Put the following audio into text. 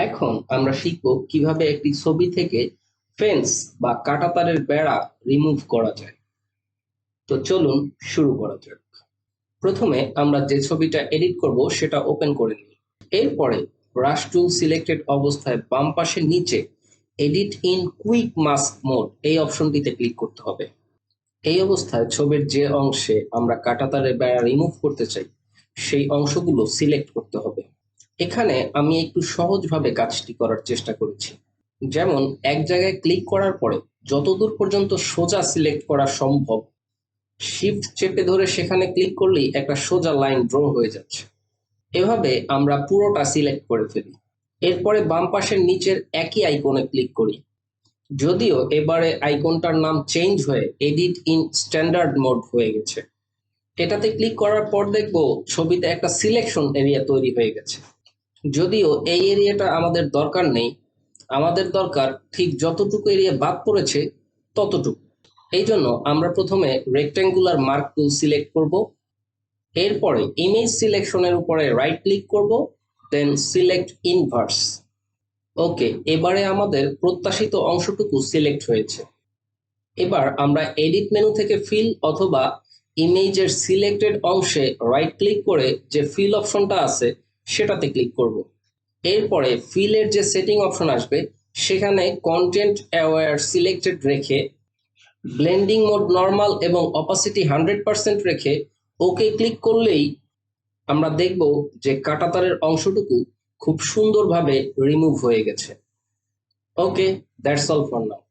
এখন আমরা শিখব কিভাবে একটি ছবি থেকে ফেন্স বা কাঁটাতারের বেড়া রিমুভ করা যায়। তো চলুন শুরু করা যাক। প্রথমে আমরা যে ছবিটা এডিট করব সেটা ওপেন করে নিই। এরপরে ব্রাশ টুল সিলেক্টেড অবস্থায় বাম পাশের নিচে edit in quick mask mode এই অপশনটিতে ক্লিক করতে হবে। এই অবস্থায় ছবির যে অংশে আমরা কাঁটাতারের বেড়া রিমুভ করতে চাই সেই অংশগুলো সিলেক্ট করতে হবে। এখানে আমি একটু সহজভাবে কাজটি করার চেষ্টা করেছি। যেমন এক জায়গায় ক্লিক করার পরে যতদূর পর্যন্ত সোজা সিলেক্ট করা সম্ভব শিফট চেপে ধরে সেখানে ক্লিক করলেই একটা সোজা লাইন ড্র হয়ে যাচ্ছে। এভাবে আমরা পুরোটা সিলেক্ট করে ফেলি। এরপরে বাম পাশের নিচের একই আইকনে ক্লিক করি, যদিও এবারে আইকনটার নাম চেঞ্জ হয়ে এডিট ইন স্ট্যান্ডার্ড মোড হয়ে গেছে। এটাতে ক্লিক করার পর দেখব ছবিতে একটা সিলেকশন এরিয়া তৈরি হয়ে গেছে। যদিও এই এরিয়াটা আমাদের দরকার নেই, আমাদের দরকার ঠিক যতটুকু এরিয়া বাদ পড়েছে ততটুকু। এই জন্য আমরা প্রথমে রেক্ট্যাঙ্গুলার মার্ক টুল সিলেক্ট করব, এরপরে ইমেজ সিলেকশনের উপরে রাইট ক্লিক করব, দেন সিলেক্ট ইনভার্স। ওকে, এবারে আমাদের প্রত্যাশিত অংশটুকু সিলেক্ট হয়েছে। এবার আমরা এডিট মেনু থেকে ফিল অথবা ইমেজের সিলেক্টেড অংশে রাইট ক্লিক করে যে ফিল অপশনটা আছে সেটাতে ক্লিক করব। এরপরে ফিলের যে সেটিং অপশন আসবে সেখানে কন্টেন্ট অ্যাওয়্যার সিলেক্টেড রেখে ব্লেন্ডিং মোড নর্মাল এবং অপাসিটি 100% রেখে ওকে ক্লিক করলেই আমরা দেখব যে কাঁটাতারের অংশটুকু খুব সুন্দরভাবে রিমুভ হয়ে গেছে। ওকে, দ্যাটস অল ফর নাও।